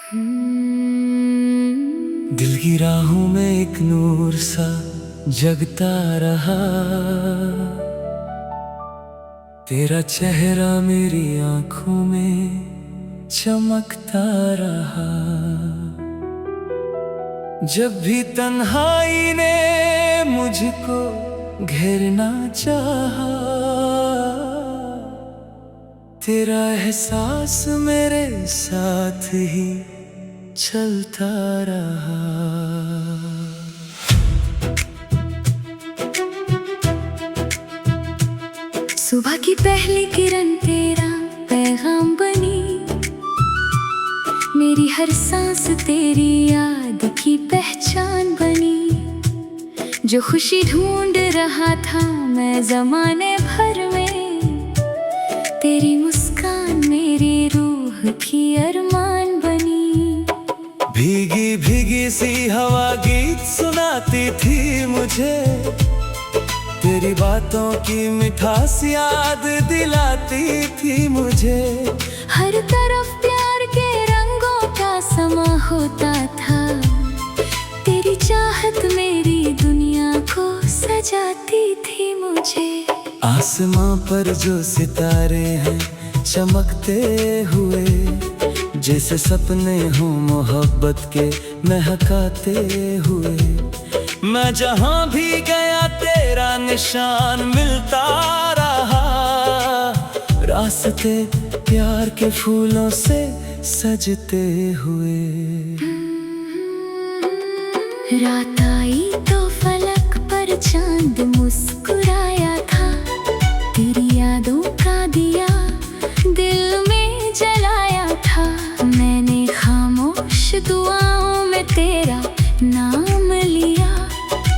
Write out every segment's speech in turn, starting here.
दिल की राहों में एक नूर सा जगता रहा, तेरा चेहरा मेरी आंखों में चमकता रहा। जब भी तन्हाई ने मुझको घेरना चाहा, तेरा एहसास मेरे साथ ही चलता रहा। सुबह की पहली किरण तेरा पैगाम बनी, मेरी हर सांस तेरी याद की पहचान बनी। जो खुशी ढूंढ रहा था मैं ज़माने भर में, तेरी मुस्कान मेरी रूह की अरमान बनी। भीगी भीगी सी हवा गीत सुनाती थी मुझे, तेरी बातों की मिठास याद दिलाती थी मुझे। हर तरफ प्यार के रंगों का समा होता था, तेरी चाहत मेरी दुनिया को सजाती थी मुझे। आसमां पर जो सितारे हैं चमकते हुए, जैसे सपने हो मोहब्बत के महकाते हुए। मैं जहां भी गया तेरा निशान मिलता रहा, रास्ते प्यार के फूलों से सजते हुए। रात आई तो फलक पर चांद मुस्कुराया था, तेरी यादों का दिया दिल में जलाया था। मैंने खामोश दुआओं में तेरा नाम लिया,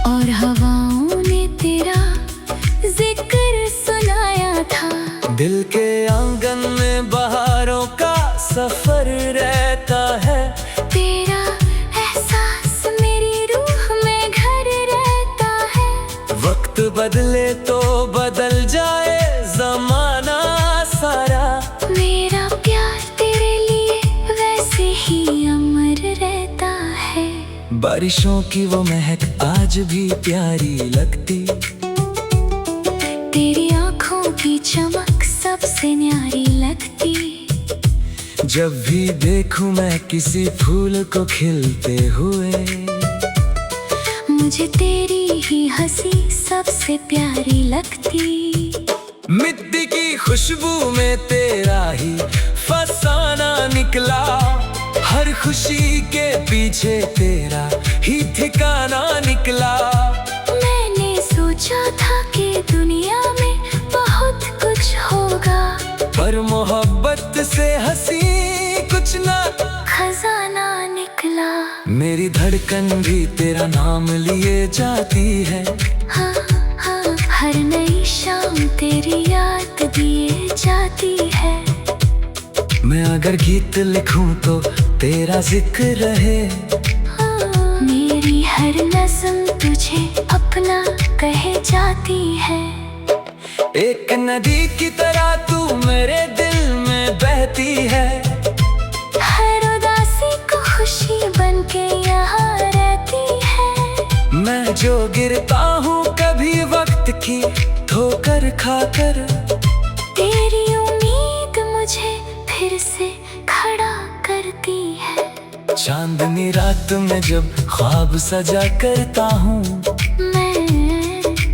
और हवाओं ने तेरा जिक्र सुनाया था। दिल के आंगन में बहारों का सफर रहता है, तेरा एहसास मेरी रूह में घर रहता है। वक्त बदले तो बदल जाए जमाना सारा, मेरा प्यार तेरे लिए वैसे ही अमर रहता है। बारिशों की वो महक आज भी प्यारी लगती, तेरी आंखों की चमक सबसे न्यारी लगती। जब भी देखूं मैं किसी फूल को खिलते हुए, मुझे तेरी ही हंसी सबसे प्यारी लगती। मिट्टी की खुशबू में तेरा ही फसाना निकला, हर खुशी के पीछे तेरा ही ठिकाना निकला। मैंने सोचा था कि दुनिया में बहुत कुछ होगा, पर मोहब्बत से हंसी कुछ ना खजाना निकला। मेरी धड़कन भी तेरा नाम लिए जाती है, हाँ हाँ, हर नई शाम तेरी याद दिए जाती है। मैं अगर गीत लिखूं तो तेरा जिक्र रहे, मेरी हर नज़्म तुझे अपना कहे जाती है। एक नदी की तरह तू मेरे दिल में बहती है, हर उदासी को खुशी बनके यहाँ रहती है। मैं जो गिरता हूँ कभी वक्त की ठोकर खाकर, तेरी उम्मीद मुझे फिर से खड़ा करती है। चांदनी रात में जब ख्वाब सजा करता हूँ, मैं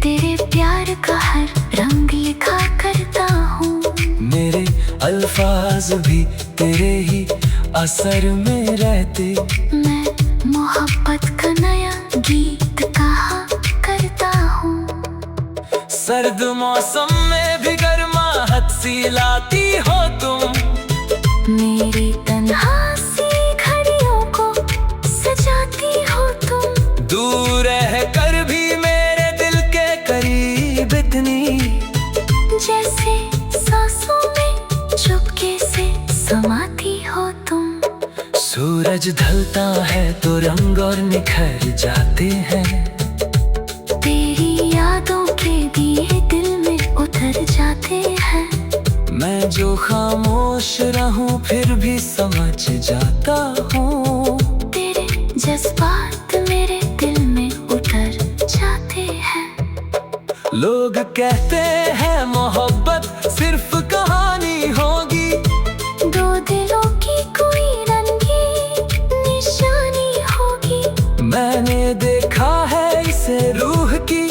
तेरे प्यार का हर रंग लिखा करता हूँ। मेरे अल्फाज भी तेरे ही असर में रहते, मैं मोहब्बत का नया गीत कहा करता हूँ। सर्द मौसम में भी गर्माहट सी लाती हो तुम, मेरी तन्हा सी घड़ियों को सजाती हो तुम। दूर रह कर भी मेरे दिल के करीब इतनी, जैसे सांसों में चुपके से समाती हो तुम। सूरज ढलता है तो रंग और निखर जाते हैं, तेरी यादों के दिए दिल में उतर जाते हैं। मैं जो खामोश रहूं फिर भी समझ जाता हूँ। तेरे जज्बात मेरे दिल में उतर जाते हैं। लोग कहते हैं मोहब्बत सिर्फ कहानी होगी, दो दिलों की कोई रंगी निशानी होगी। मैंने देखा है इसे रूह की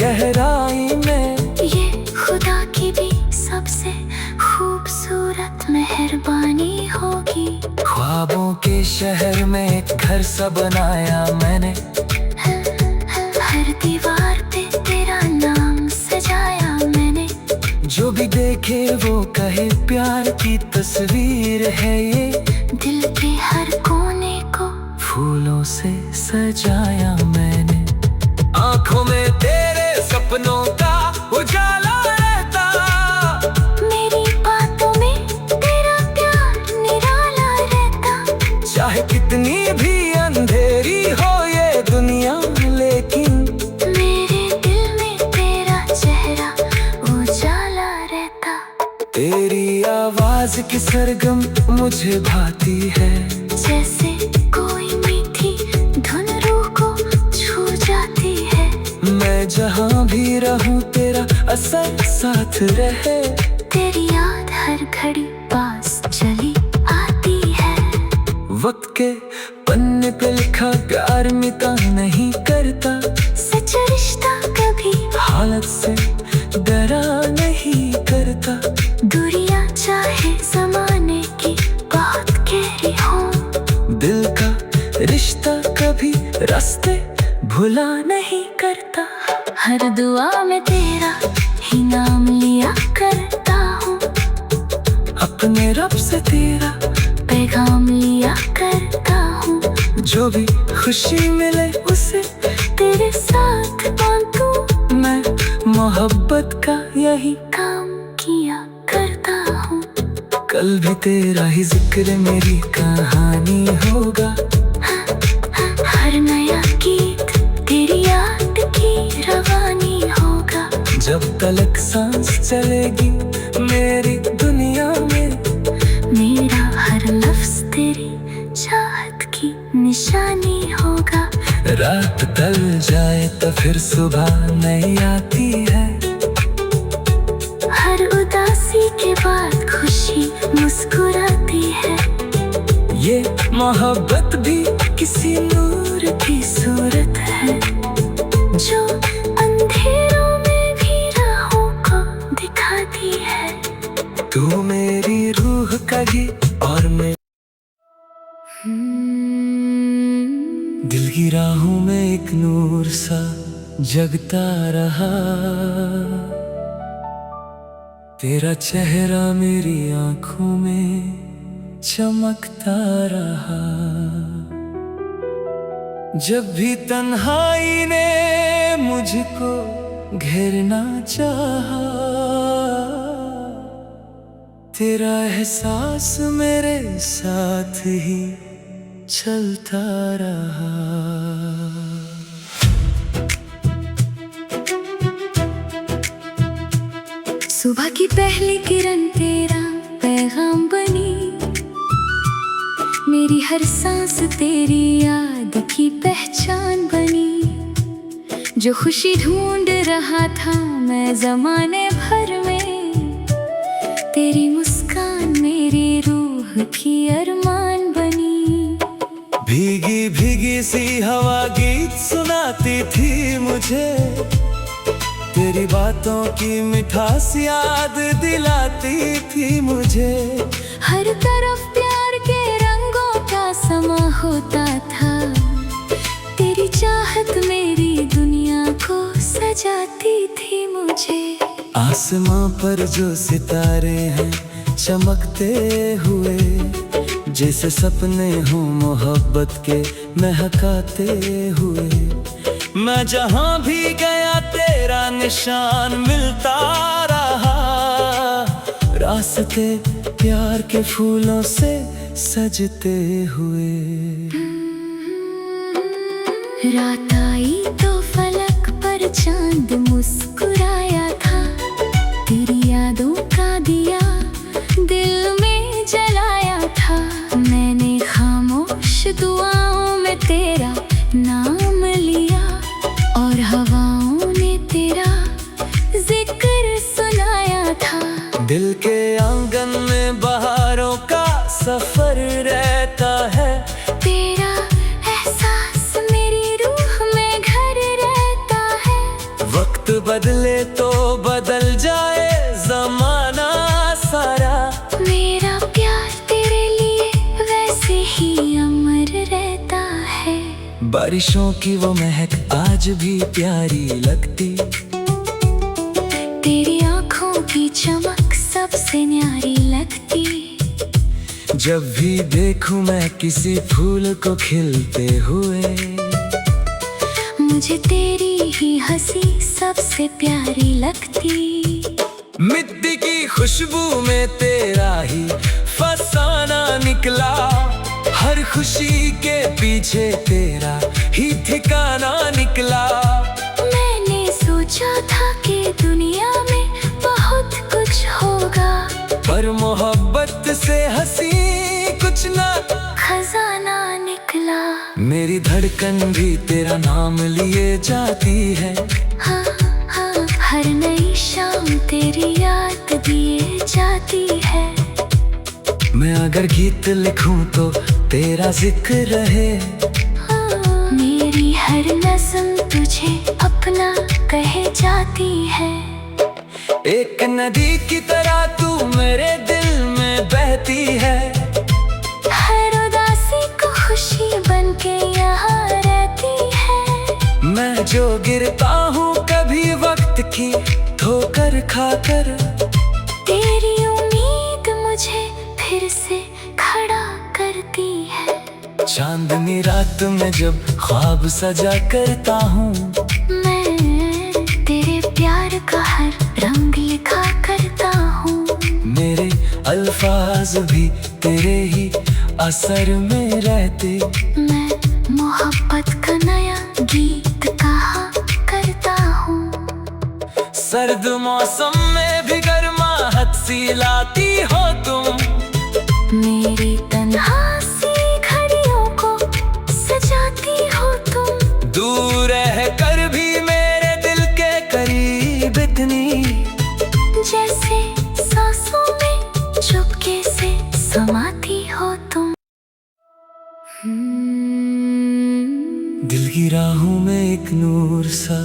गहराई में। ये खुदा की भी सबसे खूबसूरत मेहरबानी होगी। ख्वाबों के शहर में एक घर सा बनाया मैंने, हर दीवार पे तेरा नाम सजाया मैंने। जो भी देखे वो कहे प्यार की तस्वीर है ये। दिल के हर कोने को फूलों से सजाया मैंने। आंखों में तेरे सपनों का उजाला रहता, मेरी बातों में तेरा प्यार निराला रहता। चाहे कितनी भी अंधेरी हो ये दुनिया, लेकिन मेरे दिल में तेरा चेहरा उजाला रहता। तेरी आवाज की सरगम मुझे भाती है, जैसे कोई मीठी धुन रूह को छू जाती है। मैं जहाँ भी रहूं तेरा असर साथ रहे। तेरी याद हर घड़ी पास चली आती है। वक्त के पन्ने पे लिखा प्यार मिटा नहीं करता, सच्चा रिश्ता कभी हालत से डरा नहीं करता। दूरियां चाहे जमाने की बहुत गहरी हो, दिल का रिश्ता कभी रास्ते भुला नहीं करता। हर दुआ में तेरा ही नाम लिया करता हूँ। अपने रब से तेरा पैगाम लिया करता हूँ। जो भी खुशी मिले उसे तेरे साथ बांटूं, मैं मोहब्बत का यही काम किया करता हूँ। कल भी तेरा ही जिक्र मेरी कहानी होगा। हर नया गीत तेरी याद की रवानी होगा। जब तलक सांस चलेगी मेरी दुनिया में, मेरा हर लफ्ज तेरी चाहत की निशानी होगा। रात ढल जाए तो फिर सुबह नहीं आती है, हर उदासी के बाद खुशी मुस्कुराती है। ये मोहब्बत भी किसी नूर की सूरत है, जो अंधेरों में भी राहों को दिखाती है। तू मेरी रूह का ही और मैं दिल की राहों में एक नूर सा जगता रहा। तेरा चेहरा मेरी आंखों में चमकता रहा। जब भी तन्हाई ने मुझको घेरना चाहा, तेरा एहसास मेरे साथ ही चलता रहा। सुबह की पहली किरण तेरा पैगाम बनी, मेरी हर सांस तेरी याद की पहचान बनी। जो खुशी ढूंढ रहा था मैं जमाने भर में, तेरी मुस्कान मेरी रूह की अरमान बनी। भीगी भीगी सी हवा गीत सुनाती थी मुझे, तेरी बातों की मिठास याद दिलाती थी मुझे। हर तरफ प्यार के रंगों का समा होता था, तेरी चाहत मेरी दुनिया को सजाती थी मुझे। आसमां पर जो सितारे हैं चमकते हुए, जैसे सपने हो मोहब्बत के महकाते हुए। मैं जहां भी गया तेरा निशान मिलता रहा, रास्ते प्यार के फूलों से सजते हुए। रात आई तो फलक पर चांद मुस्कुराया था, तेरी यादों का दिया दुआओं में तेरा नाम लिया और हवाओं ने तेरा जिक्र सुनाया था। दिल के आंगन में बहारों का सफर रहता है, तेरा एहसास मेरी रूह में घर रहता है। वक्त बदले तो बदल जाए जमाना सारा, मेरा प्यार तेरे लिए वैसे ही अमर रहता है। बारिशों की वो महक आज भी प्यारी लगती, तेरी आँखों की चमक सबसे न्यारी लगती। जब भी देखूं मैं किसी फूल को खिलते हुए, मुझे तेरी ही हंसी सबसे प्यारी लगती। मिट्टी की खुशबू में तेरा ही फसाना निकला, हर खुशी के पीछे तेरा ही ठिकाना निकला। मैंने सोचा था कि दुनिया में बहुत कुछ होगा, पर मोहब्बत से हंसी कुछ ना खजाना निकला। मेरी धड़कन भी तेरा नाम लिए जाती है, हाँ हाँ, हर नई शाम तेरी याद दिए जाती है। मैं अगर गीत लिखूं तो तेरा जिक्र रहे, हाँ, मेरी हर नज़्म तुझे अपना कहे जाती है। एक नदी की तरह तू मेरे दिल में बहती है, हर उदासी को खुशी बनके यहाँ रहती है। मैं जो गिरता हूँ कभी वक्त की ठोकर खाकर, तेरी उम्मीद मुझे फिर से खड़ा करती है। चांदनी रात में जब ख्वाब सजा करता हूँ, मैं तेरे प्यार का हर रंग लिखा करता हूँ। मेरे अल्फाज भी तेरे ही असर में रहते, मैं मोहब्बत का नया गीत कहा करता हूँ। सर्द मौसम में भी गर्माहट सी लाती हो तुम, मेरी तन्हासी घड़ियों को सजाती हो तुम। दूर रह कर भी मेरे दिल के करीब इतनी, जैसे सांसों में चुपके से समाती हो तुम। दिल की राहों में एक नूर सा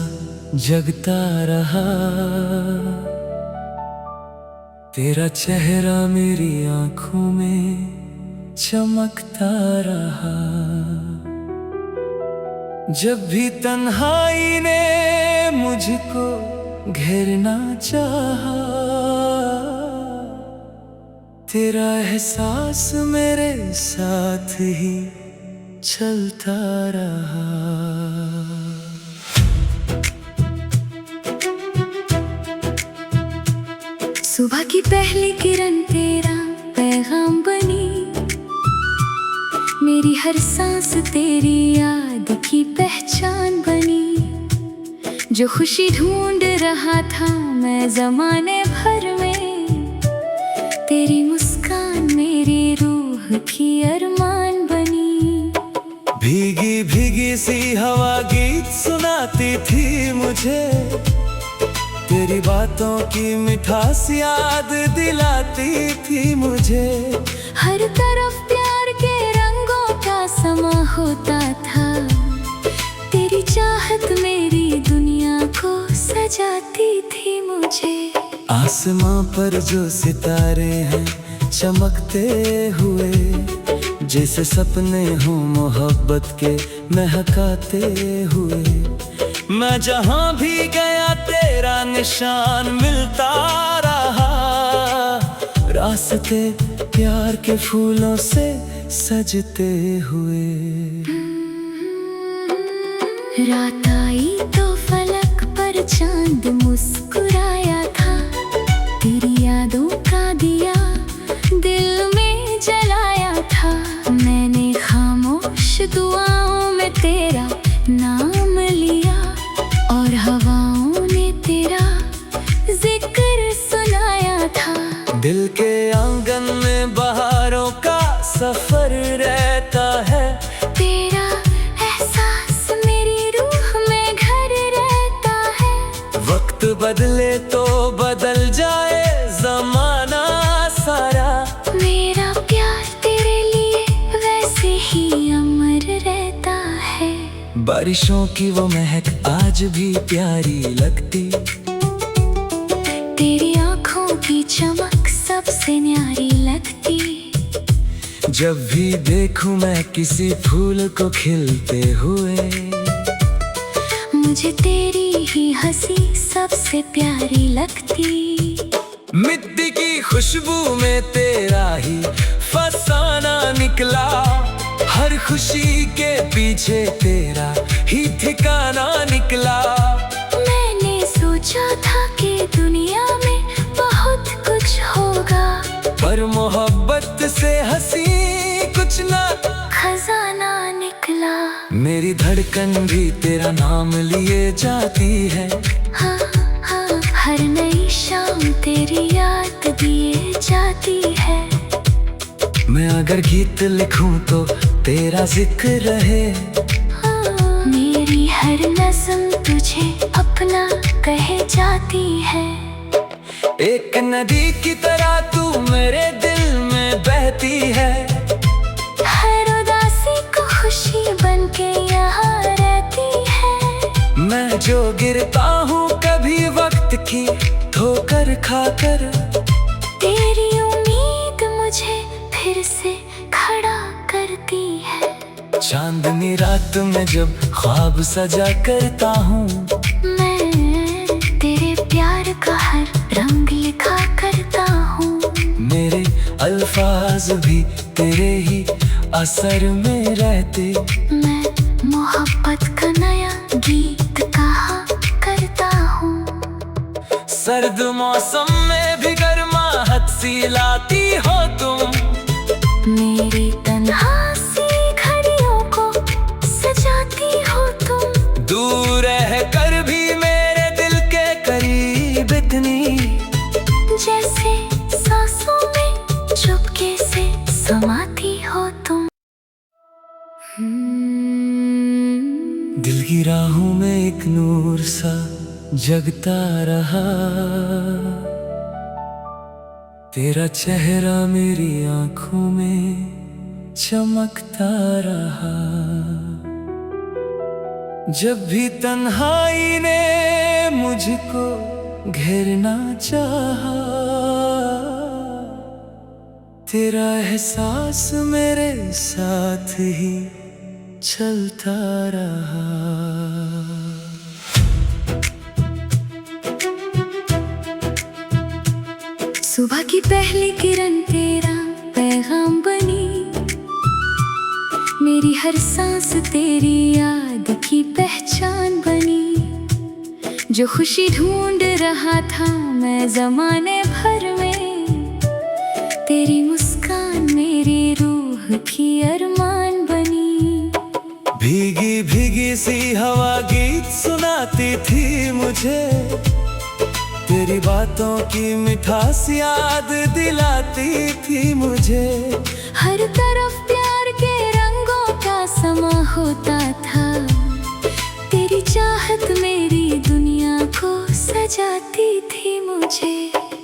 जगता रहा, तेरा चेहरा मेरी आंखों में चमकता रहा। जब भी तन्हाई ने मुझको घेरना चाहा, तेरा एहसास मेरे साथ ही चलता रहा। सुबह की पहली किरण तेरा पैगाम बनी, मेरी हर सांस तेरी याद की पहचान बनी। जो खुशी ढूंढ रहा था मैं जमाने भर में, तेरी मुस्कान मेरी रूह की अरमान बनी। भीगी भीगी सी हवा गीत सुनाती थी मुझे, तेरी बातों की मिठास याद दिलाती थी मुझे। हर तरफ प्यार के रंगों का समा होता था, तेरी चाहत मेरी दुनिया को सजाती थी मुझे। आसमां पर जो सितारे हैं चमकते हुए, जैसे सपने हो मोहब्बत के महकाते हुए। मैं जहां भी गया तेरा निशान मिलता रहा, रास्ते प्यार के फूलों से सजते हुए। रात आई तो फलक पर चांद मुस्कुराया था, तेरी यादों का दिया दिल में जलाया था। मैंने खामोश दुआओं में तेरा नाम लिया और हवाओं ने तेरा जिक्र सुनाया था। दिल के आंगन में बहारों का सफर रहता है, बदले तो बदल जाए जमाना सारा। मेरा प्यार तेरे लिए वैसे ही अमर रहता है। बारिशों की वो महक आज भी प्यारी लगती। तेरी आँखों की चमक सबसे न्यारी लगती। जब भी देखूं मैं किसी फूल को खिलते हुए, मुझे तेरी ही हंसी सबसे प्यारी लगती। मिट्टी की खुशबू में तेरा ही फसाना निकला। हर खुशी के पीछे तेरा ही ठिकाना निकला। मैंने सोचा था कि दुनिया में बहुत कुछ होगा, पर मोहब्बत से हंसी कुछ ना खजाना निकला। मेरी धड़कन भी तेरा नाम लिए जाती है। हाँ हाँ, हर नई शाम तेरी याद दिए जाती है। मैं अगर गीत लिखूं तो तेरा जिक्र रहे। हाँ, मेरी हर नज़्म तुझे अपना कहे जाती है। एक नदी की तरह तू मेरे दिल में बहती है। हर उदासी को खुशी बनके यहाँ रहती है। मैं जो गिरता हूँ कभी वक्त की ठोकर खाकर, तेरी उम्मीद मुझे फिर से खड़ा करती है। चांदनी रात में जब ख्वाब सजा करता हूँ, मैं तेरे प्यार का हर रंग लिखा करता हूँ। मेरे अल्फाज भी तेरे ही असर में रहते। मैं मोहब्बत का नया गीत कहा करता हूँ। सर्द मौसम में भी गर्माहट सी लाती हो तुम। मेरी तन्हासी घड़ियों को सजाती हो तुम। दूर रह कर भी मेरे दिल के करीब इतनी, जैसे सांसों में चुपके से समाती हो तुम। दिल की राहों में एक नूर सा जगता रहा। तेरा चेहरा मेरी आंखों में चमकता रहा। जब भी तन्हाई ने मुझको घेरना चाहा, तेरा एहसास मेरे साथ ही चलता रहा। सुबह की पहली किरण तेरा पैगाम बनी। मेरी हर सांस तेरी याद की पहचान बनी। जो खुशी ढूंढ रहा था मैं ज़माने भर में, तेरी मुस्कान मेरी रूह की अरमान बनी। भीगी भीगी सी हवा गीत सुनाती थी मुझे। तेरी बातों की मिठास याद दिलाती थी मुझे। हर तरफ प्यार के रंगों का समा होता था। तेरी चाहत मेरी दुनिया को सजाती थी मुझे।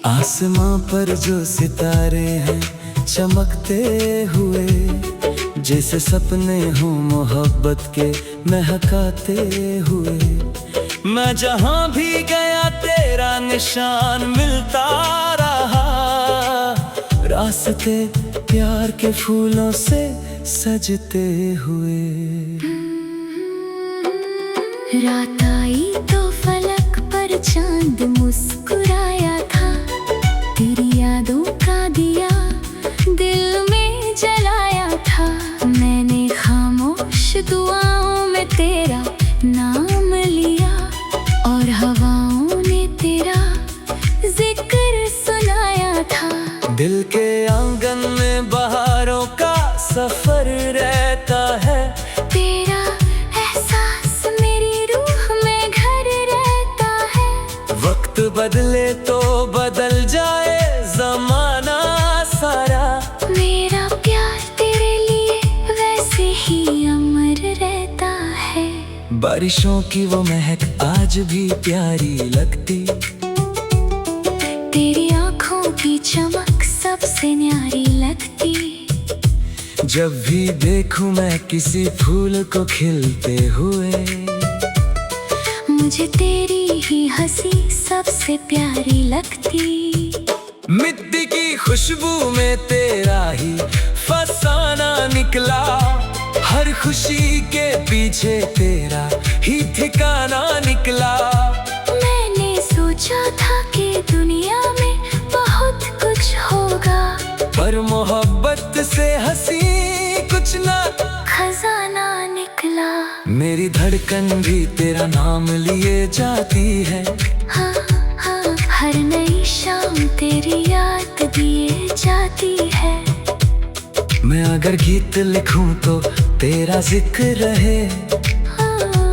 आसमां पर जो सितारे हैं चमकते हुए, जैसे सपने हो मोहब्बत के महकाते हुए। मैं जहां भी गया तेरा निशान मिलता रहा। रास्ते प्यार के फूलों से सजते हुए। रात आई तो फलक पर चांद मुस्कुराया था। तेरी यादों का दिया दिल में जलाया था। मैंने खामोश दुआओं में तेरा नाम लिया, और हवाओं ने तेरा जिक्र सुनाया था। दिल के आंगन में बहारों का सफर रहता है। तेरा एहसास मेरी रूह में घर रहता है। वक्त बदले तो बदल जाए जमाना सारा। मेरा प्यार तेरे लिए वैसे ही अमर रहता है। बारिशों की वो महक आज भी प्यारी लगती। तेरी आँखों की चमक सबसे न्यारी लगती। जब भी देखूं मैं किसी फूल को खिलते हुए, मुझे तेरी ही हंसी सबसे प्यारी लगती। मिट्टी की खुशबू में तेरा ही फसाना निकला, हर खुशी के पीछे तेरा ही ठिकाना निकला। मैंने सोचा था कि दुनिया में बहुत कुछ होगा, पर मोहब्बत से हंसी कुछ ना खजाना निकला। मेरी धड़कन भी तेरा नाम लिए जाती है। हाँ हाँ, हर नई शाम तेरी याद दिए जाती है। मैं अगर गीत लिखूं तो तेरा जिक्र रहे,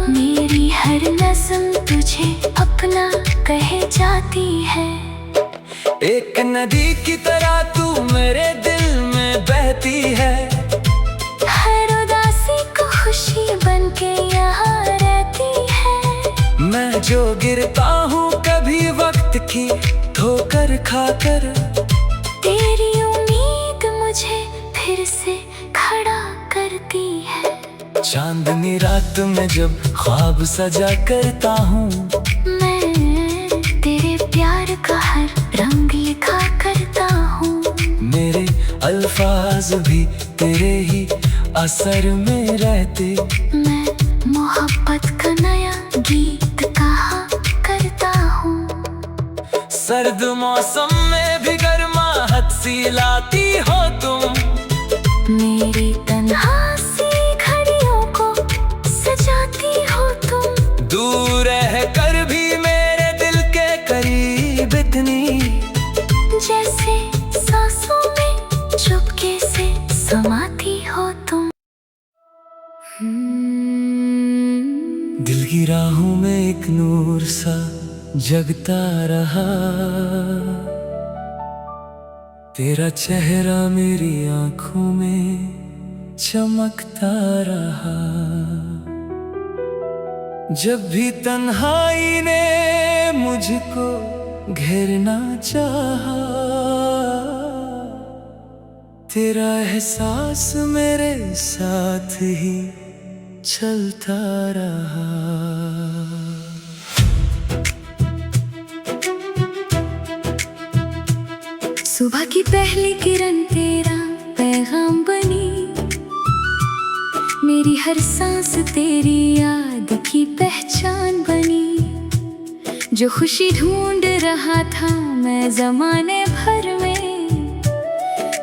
मेरी हर नज़्म तुझे अपना कहे जाती है। एक नदी की तरह तू मेरे दिल में बहती है, हर उदासी को खुशी बनके यहाँ रहती है। मैं जो गिरता हूँ कभी वक्त की ठोकर खाकर, तेरी उम्मीद मुझे फिर से खड़ा करती है। चांदनी रात में जब ख्वाब सजा करता हूँ, मैं तेरे प्यार का हर रंग लिखा करता हूँ। मेरे अल्फाज भी तेरे ही असर में रहते, मैं मोहब्बत का नया गीत कहा करता हूँ। सर्द मौसम में भी गर्माहट सी लाती हो तुम, मेरी तन्हासी घड़ियों को सजाती हो तुम। दूर रह कर भी मेरे दिल के करीब इतनी, जैसे सांसों में चुपके से समाती हो तुम। दिल की राहों में एक नूर सा जगता रहा, तेरा चेहरा मेरी आंखों में चमकता रहा। जब भी तन्हाई ने मुझको घेरना चाहा, तेरा एहसास मेरे साथ ही चलता रहा। सुबह की पहली किरण तेरा पैगाम बनी, मेरी हर सांस तेरी याद की पहचान बनी। जो खुशी ढूंढ रहा था मैं ज़माने भर में,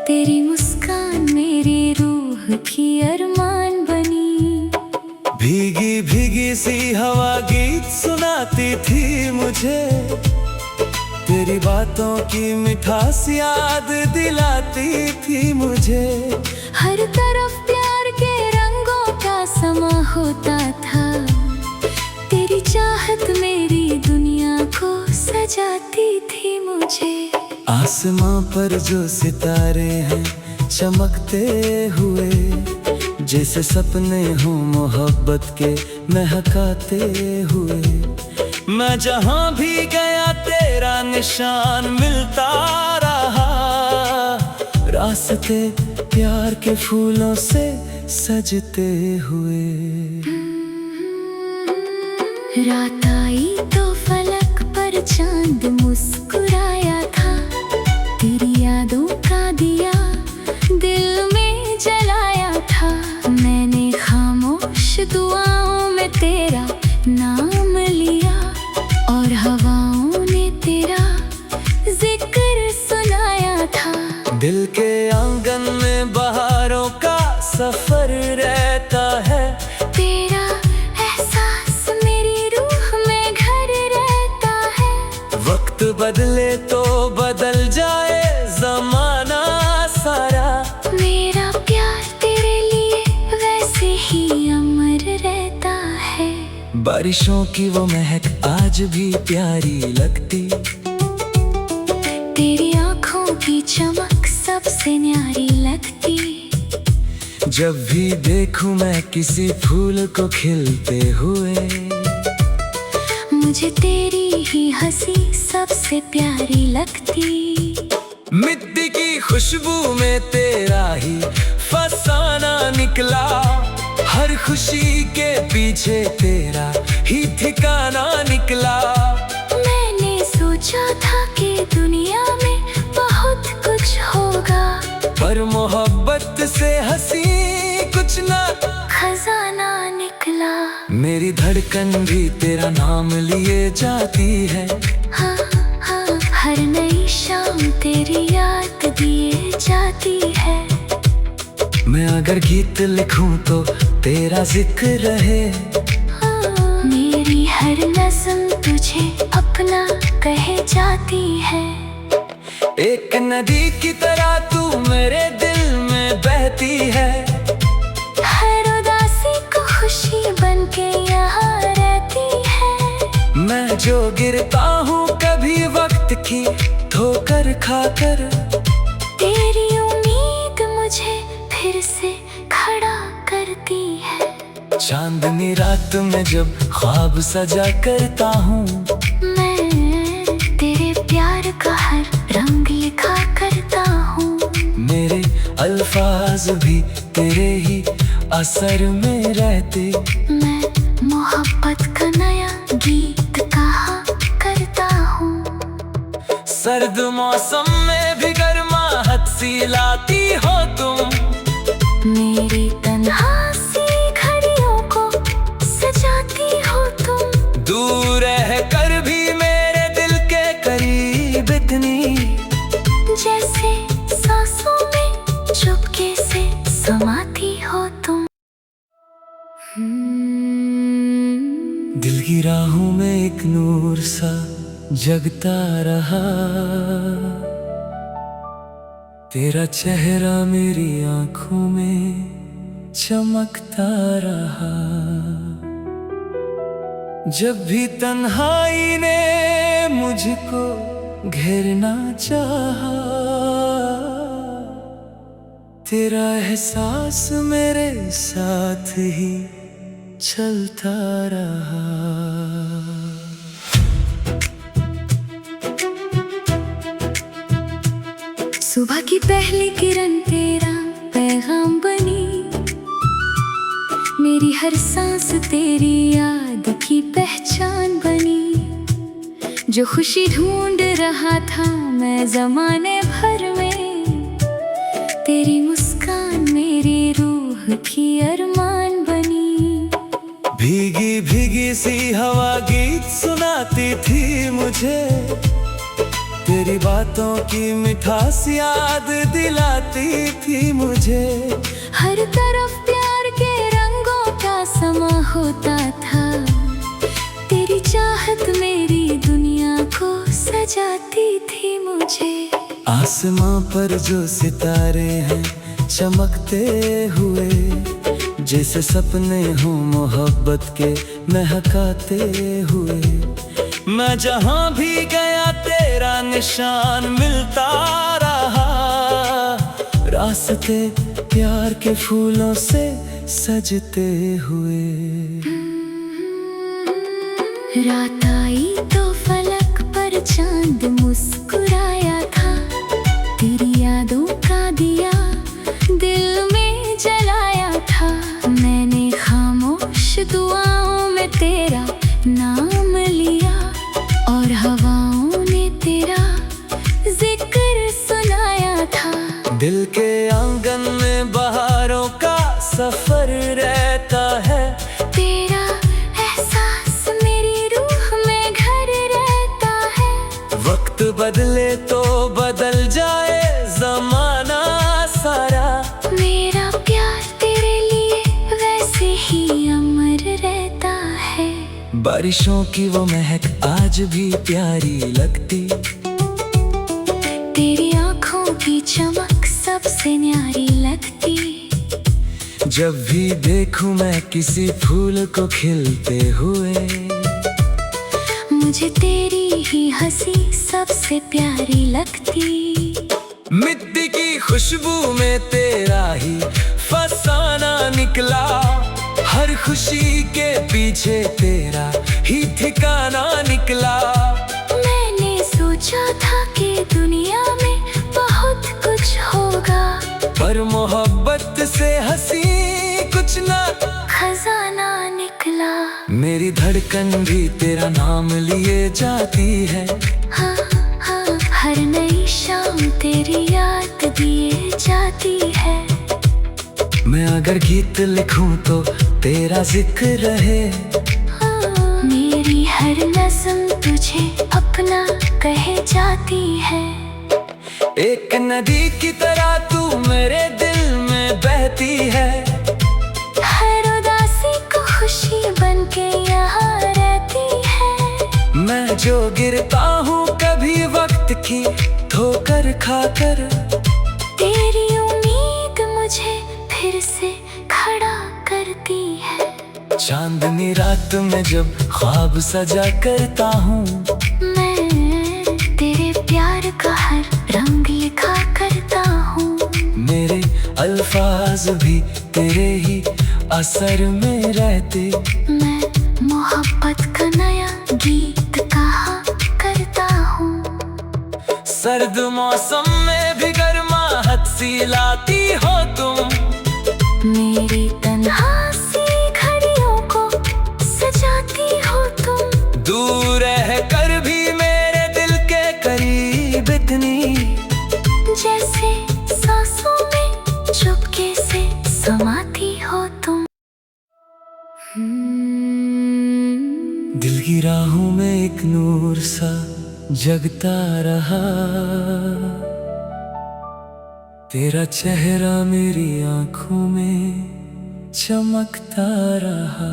तेरी मुस्कान मेरी रूह की अरमान बनी। भीगी भीगी सी हवा गीत सुनाती थी मुझे, तेरी बातों की मिठास याद दिलाती थी मुझे। हर तरफ प्यार के रंगों का समा होता था, तेरी चाहत मेरी दुनिया को सजाती थी मुझे। आसमां पर जो सितारे हैं चमकते हुए, जैसे सपने हो मोहब्बत के महकाते हुए। मैं जहां भी गया तेरा निशान मिलता रहा, रास्ते प्यार के फूलों से सजते हुए। रात आई तो फलक पर चांद मुस्कुराया था, तेरी यादों का दिया दिल में जलाया था। मैंने खामोश दुआओं में तेरा नाम लिया, और हवाओं ने तेरा जिक्र सुनाया था। दिल के आंगन में बहारों का सफर रहता है, तेरा एहसास मेरी रूह में घर रहता है। वक्त बदले तो बदल जाए जमाना सारा, मेरा प्यार तेरे लिए वैसे ही अमर रहता है। बारिशों की वो महक आज भी प्यारी लगती, तेरी आँखों की चमक सबसे न्यारी लगती। जब भी देखूं मैं किसी फूल को खिलते हुए, मुझे तेरी ही हंसी सबसे प्यारी लगती। मिट्टी की खुशबू में तेरा ही फसाना निकला, हर खुशी के पीछे तेरा ही ठिकाना निकला। मैंने सोचा था कि दुनिया में बहुत कुछ होगा, पर मोहब्बत से हंसी कुछ ना खजाना निकला। मेरी धड़कन भी तेरा नाम लिए जाती है, हाँ हाँ, हर नई शाम तेरी याद दिए जाती है। मैं अगर गीत लिखूं तो तेरा जिक्र रहे, मेरी हर नज़्म तुझे अपना कहे जाती है। एक नदी की तरह तू मेरे दिल में बहती है, हर उदासी को खुशी बनके यहाँ रहती है। मैं जो गिरता हूँ कभी वक्त की ठोकर खाकर, तेरी उम्मीद मुझे फिर से खड़ा करती है। चांदनी रात में जब ख्वाब सजा करता हूँ, मैं तेरे प्यार का हर रंग लिखा करता हूँ। मेरे अल्फाज भी तेरे ही असर में रहते, मैं मोहब्बत का नया गीत कहा करता हूँ। सर्द मौसम में भी गर्माहट सी लाती हो तुम, मेरी तन्हासी घड़ियों को सजाती हो तुम। दूर रह कर भी मेरे दिल के करीब इतनी, जैसे सांसों में चुपके से समाती हो तुम। दिल की राहों में एक नूर सा जगता रहा, तेरा चेहरा मेरी आंखों में चमकता रहा। जब भी तन्हाई ने मुझको घेरना चाहा, तेरा एहसास मेरे साथ ही चलता रहा। सुबह की पहली किरण तेरा पैगाम बनी, मेरी हर सांस तेरी याद की पहचान बनी। जो खुशी ढूंढ रहा था मैं ज़माने भर में, तेरी मुस्कान मेरी रूह की अरमान बनी। भीगी भीगी सी हवा गीत सुनाती थी मुझे, तेरी बातों की मिठास याद दिलाती थी मुझे। हर तरफ प्यार के रंगों का समा होता था, तेरी चाहत मेरी दुनिया को सजाती थी मुझे। आसमां पर जो सितारे हैं चमकते हुए, जैसे सपने हो मोहब्बत के महकाते हुए। मैं जहां भी गया तेरा निशान मिलता रहा, रास्ते प्यार के फूलों से सजते हुए। रात आई तो फलक पर चांद मुस्कुराया था, तेरी यादों का दिया दिल में जलाया था। मैंने खामोश दुआओं में तेरा नाम लिया, और हवाओं ने तेरा जिक्र सुनाया था। दिल के आंगन में बहारों का सफर रहता है, तेरा एहसास मेरी रूह में घर रहता है। वक्त बदले तो बदल जाए जमाना सारा, मेरा प्यार तेरे लिए वैसे ही अमर रहता है। बारिशों की वो महक आज भी प्यारी लगती, तेरी आँखों की चमक सबसे न्यारी लगती। जब भी देखूं मैं किसी फूल को खिलते हुए, मुझे तेरी ही हंसी सबसे प्यारी लगती। मिट्टी की खुशबू में तेरा ही फसाना निकला, हर खुशी के पीछे तेरा ही ठिकाना निकला। मैंने सोचा था कि दुनिया में बहुत कुछ होगा, पर मोहब्बत से हंसी कुछ ना खजाना निकला। मेरी धड़कन भी तेरा नाम लिए जाती है। हाँ हाँ, हर नई शाम तेरी याद दिए जाती है। मैं अगर गीत लिखूं तो तेरा जिक्र रहे। हाँ, मेरी हर नज़्म तुझे अपना कहे जाती है। एक नदी की तरह तू मेरे दिल में बहती है। हर उदासी को खुशी बनके यहाँ रहती है। मैं जो गिरता हूँ कभी वक्त की ठोकर खाकर, तेरी उम्मीद मुझे फिर से खड़ा करती है। चांदनी रात में जब ख्वाब सजा करता हूँ, मैं तेरे प्यार का हर रंग लिखा करता हूँ। मेरे अल्फाज भी तेरे ही असर में रहते। मैं मोहब्बत का नया गीत कहा करता हूँ। सर्द मौसम में भी गर्माहट सी लाती हो तुम। मेरी तन्हासी घड़ियों को सजाती हो तुम। दूर रह कर भी मेरे दिल के करीब इतनी, जैसे सांसों में चुपके से समाती हो तुम। दिल की राहों में एक नूर सा जगता रहा। तेरा चेहरा मेरी आंखों में चमकता रहा।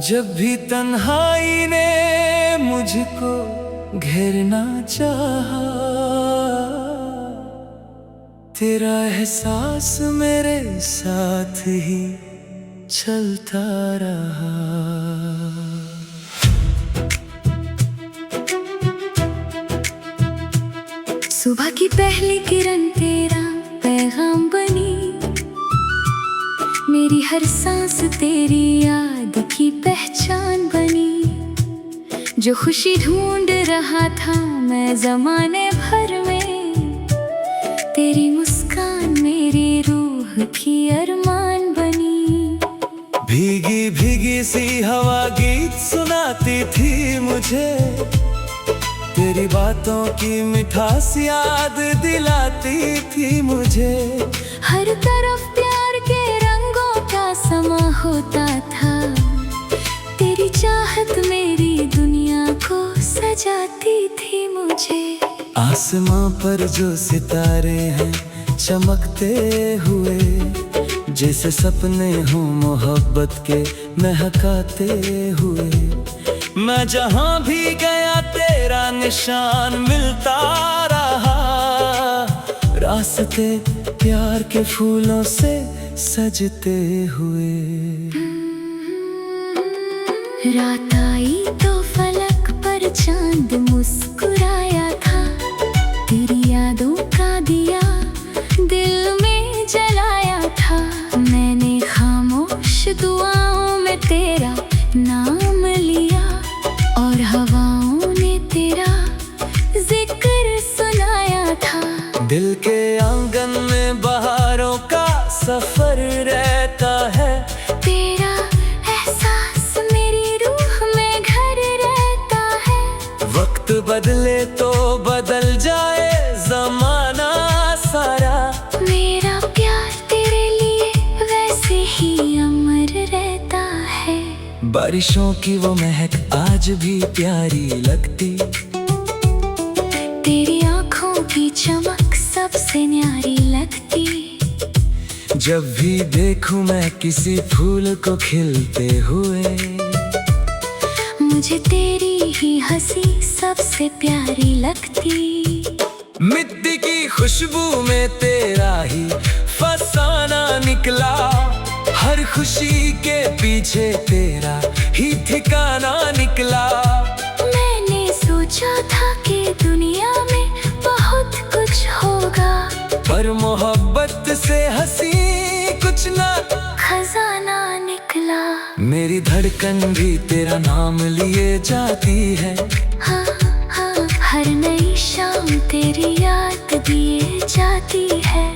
जब भी तन्हाई ने मुझको घेरना चाहा, तेरा एहसास मेरे साथ ही चलता रहा। सुबह की पहली किरण तेरा पैगाम बनी। मेरी हर सांस तेरी याद की पहचान बनी। जो खुशी ढूंढ रहा था मैं ज़माने भर में, तेरी मुस्कान मेरी रूह की अरमान बनी। भीगी भीगी सी हवा गीत सुनाती थी मुझे। तेरी बातों की मिठास याद दिलाती थी मुझे। हर तरफ प्यार के रंगों का समा होता था। तेरी चाहत मेरी दुनिया को सजाती थी मुझे। आसमां पर जो सितारे हैं चमकते हुए, जैसे सपने हों मोहब्बत के महकाते हुए। मैं जहां भी गया तेरा निशान मिलता रहा। रास्ते प्यार के फूलों से सजते हुए। रात आई तो फलक पर चांद मुस्कुराया था। तेरी यादों का दिया दिल में जलाया था। मैंने खामोश दुआओं में तेरा नाम लिया, और हवाओं ने तेरा जिक्र सुनाया था। दिल के आंगन में बहारों का सफर रहता है। तेरा एहसास मेरी रूह में घर रहता है। वक्त बदले तो बदल जाए जमाना सारा। मेरा प्यार तेरे लिए वैसे ही अमर रहता है। बारिशों की वो महक आज भी प्यारी लगती। तेरी आँखों की चमक सबसे न्यारी लगती। जब भी देखूं मैं किसी फूल को खिलते हुए, मुझे तेरी ही हंसी सबसे प्यारी लगती। मिट्टी की खुशबू में तेरा ही फसाना निकला। हर खुशी के पीछे तेरा ही ठिकाना निकला। मैंने सोचा था कि दुनिया में बहुत कुछ होगा, पर मोहब्बत से हंसी कुछ ना खजाना निकला। मेरी धड़कन भी तेरा नाम लिए जाती है। हाँ हाँ, हर नई शाम तेरी याद दिए जाती है।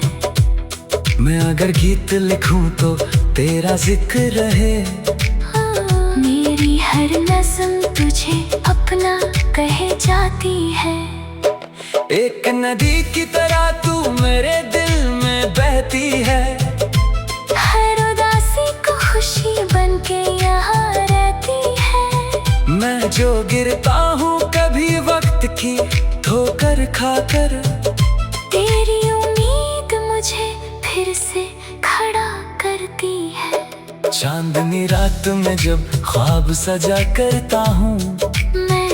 मैं अगर गीत लिखूं तो तेरा जिक्र रहे। हाँ, मेरी हर नज़्म तुझे अपना कहे जाती है। एक नदी की तरह तू मेरे दिल में बहती है। हर उदासी को खुशी बनके यहाँ रहती है। मैं जो गिरता हूँ कभी वक्त की ठोकर खाकर, तेरी उम्मीद मुझे फिर से खड़ा करती है। चांदनी रात में जब ख्वाब सजा करता हूँ, मैं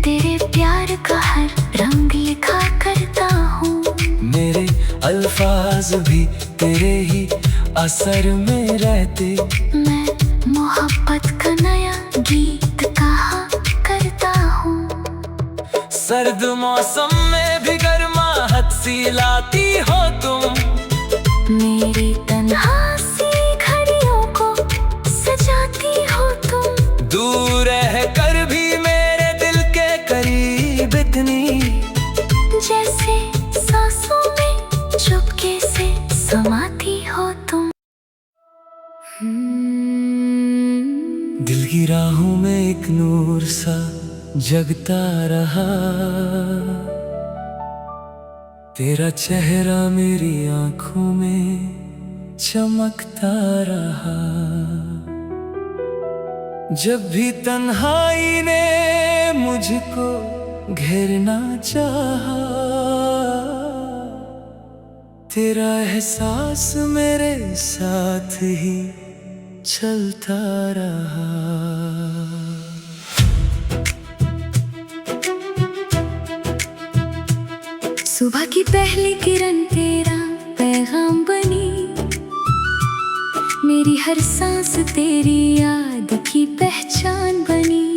तेरे प्यार का हर रंग लिखा करता हूँ। मेरे अल्फाज भी तेरे ही असर में रहते। मैं मोहब्बत का नया गीत कहा करता हूँ। सर्द मौसम में भी गर्माहट सी लाती हो तुम। मेरी तन्हासी घड़ियों को सजाती हो तुम। दूर रह कर भी मेरे दिल के करीब इतनी, जैसे सांसों में चुपके से समाती हो तुम। दिल की राहों में एक नूर सा जगता रहा। तेरा चेहरा मेरी आंखों में चमकता रहा। जब भी तन्हाई ने मुझको घेरना चाहा, तेरा एहसास मेरे साथ ही चलता रहा। सुबह की पहली किरण तेरा पैगाम बनी। मेरी हर सांस तेरी याद की पहचान बनी।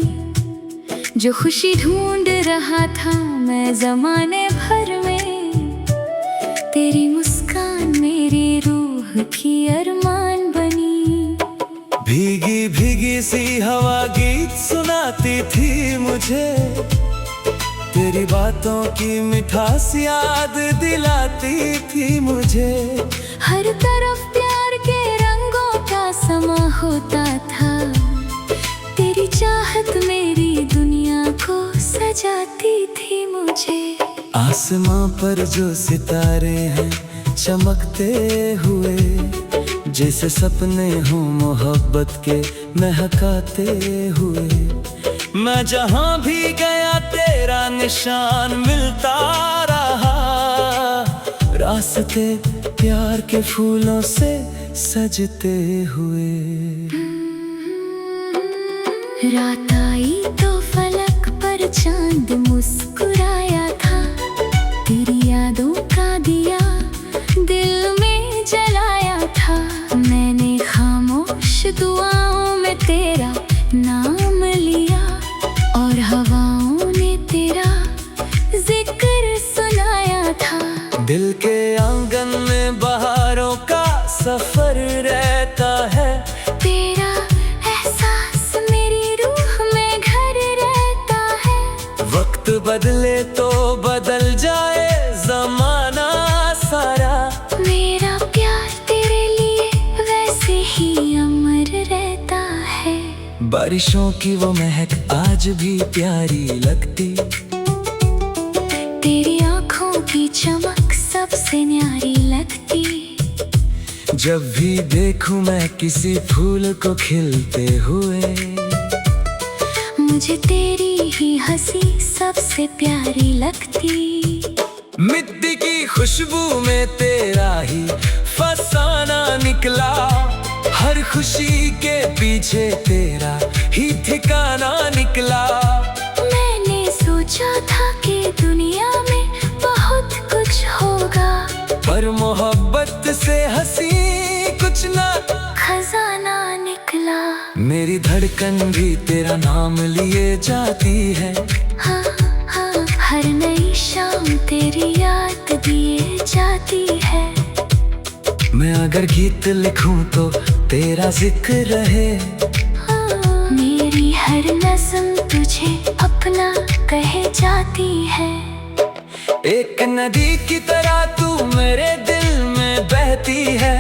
जो खुशी ढूंढ रहा था मैं ज़माने भर में, तेरी मुस्कान मेरी रूह की अरमान बनी। भीगी भीगी सी हवा गीत सुनाती थी मुझे। तेरी बातों की मिठास याद दिलाती थी मुझे। हर तरफ प्यार के रंगों का समा होता था। तेरी चाहत मेरी दुनिया को सजाती थी मुझे। आसमां पर जो सितारे हैं चमकते हुए, जैसे सपने हों मोहब्बत के महकाते हुए। मैं जहां भी गया तेरा निशान मिलता रहा। रास्ते प्यार के फूलों से सजते हुए। रात आई तो फलक पर चांद मुस्कुराया था। तेरी यादों का दिया दिल में जलाया था। मैंने खामोश दुआओं में तेरा नाम लिया, और हवाओं ने तेरा जिक्र सुनाया था। दिल के आंगन में बहारों का सफर रहता है। तेरा एहसास मेरी रूह में घर रहता है। वक्त बदले तो बदल जाए जमाना सारा। मेरा प्यार तेरे लिए वैसे ही अमर रहता है। बारिशों की वो महक आज भी प्यारी लगती। तेरी आँखों की चमक सबसे न्यारी लगती। जब भी देखूं मैं किसी फूल को खिलते हुए, मुझे तेरी ही हंसी सबसे प्यारी लगती। मिट्टी की खुशबू में तेरा ही फसाना निकला। हर खुशी के पीछे तेरा ही ठिकाना निकला। मैंने सोचा था कि दुनिया में बहुत कुछ होगा, पर मोहब्बत से हंसी कुछ ना खजाना निकला। मेरी धड़कन भी तेरा नाम लिए जाती है। हाँ हाँ, हर नई शाम तेरी याद दिए जाती है। मैं अगर गीत लिखूं तो तेरा जिक्र रहे। मेरी हर नज़्म तुझे अपना कहे जाती है। एक नदी की तरह तू मेरे दिल में बहती है।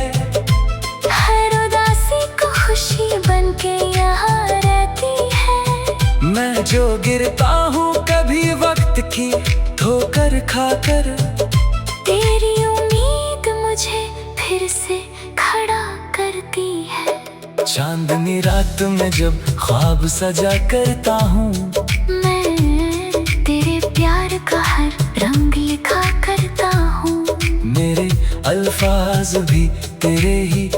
हर उदासी को खुशी बन के यहाँ रहती है। मैं जो गिरता हूँ कभी वक्त की ठोकर खाकर, तेरी उम्मीद मुझे फिर से खड़ा करती है। चांदनी रात में जब ख्वाब सजा करता हूँ, मैं तेरे प्यार का हर रंग लिखा करता हूँ। मेरे अल्फाज भी तेरे ही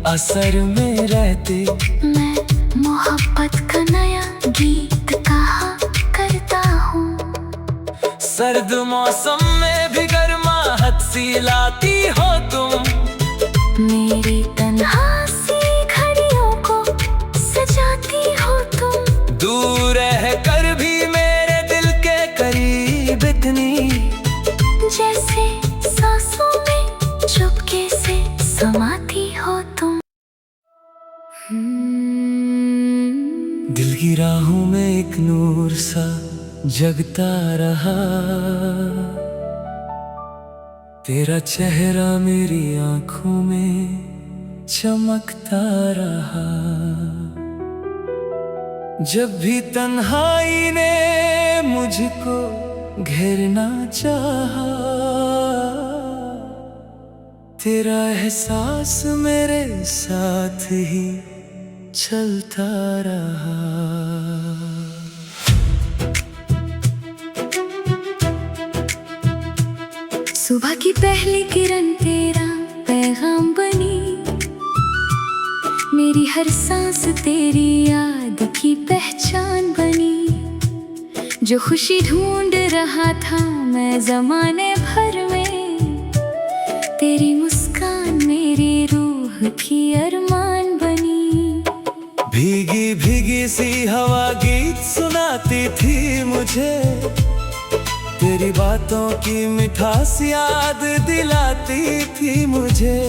असर में रहते। मैं मोहब्बत का नया गीत कहा करता हूँ। सर्द मौसम में भी गर्माहट सी लाती हो तुम। मेरी तन्हासी घड़ियों को सजाती हो तुम। दूर रह कर भी मेरे दिल के करीब इतनी, जैसे सांसों में चुपके से समाती हो तुम। दिल की राहों में एक नूर सा जगता रहा। तेरा चेहरा मेरी आंखों में चमकता रहा। जब भी तन्हाई ने मुझको घेरना चाहा, तेरा एहसास मेरे साथ ही चलता रहा। सुबह की पहली किरण तेरा पैगाम बनी। मेरी हर सांस तेरी याद की पहचान बनी। जो खुशी ढूंढ रहा था मैं ज़माने भर में, तेरी मुस्कान मेरी रूह की अरमान बनी। भीगी भीगी सी हवा गीत सुनाती थी मुझे। तेरी बातों की मिठास याद दिलाती थी मुझे।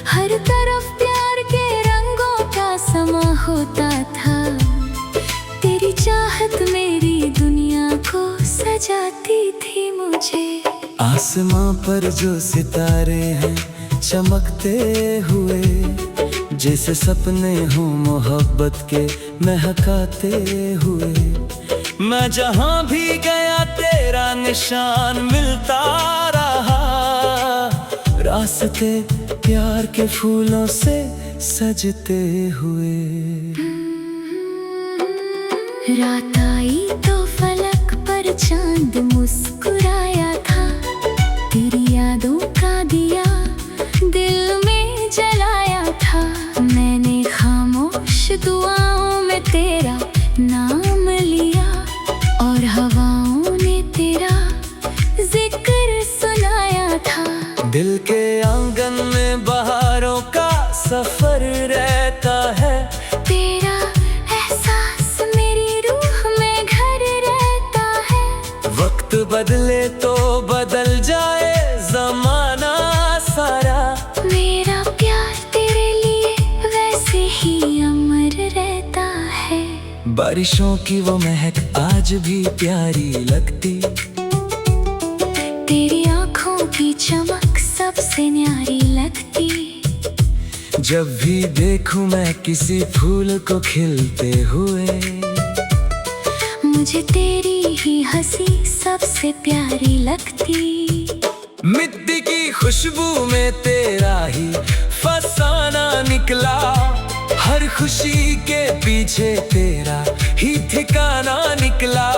हर तरफ प्यार के रंगों का समा होता था। तेरी चाहत मेरी दुनिया को सजाती थी मुझे। आसमां पर जो सितारे हैं चमकते हुए, जैसे सपने हों मोहब्बत के महकाते हुए। मैं जहां भी गया तेरा निशान मिलता रहा। रास्ते प्यार के फूलों से सजते हुए। रात आई तो फलक पर चांद मुस्कुराया था। तेरी यादों का दिया दिल में जलाया था। मैंने खामोश दुआओं में तेरा नाम लिया, और हवाओं ने तेरा जिक्र सुनाया था। दिल के आंगन में बहारों का सफर रहता है। तेरा एहसास मेरी रूह में घर रहता है। वक्त बदले तो बदल जाए जमाना सारा। मेरा प्यार तेरे लिए वैसे ही अमर रहता है। बारिशों की वो महक आज भी प्यारी लगती। तेरी आँखों की चमक सबसे न्यारी लगती। जब भी देखूं मैं किसी फूल को खिलते हुए, मुझे तेरी ही हंसी सबसे प्यारी लगती। मिट्टी की खुशबू में तेरा ही फसाना निकला। हर खुशी के पीछे तेरा ही ठिकाना निकला।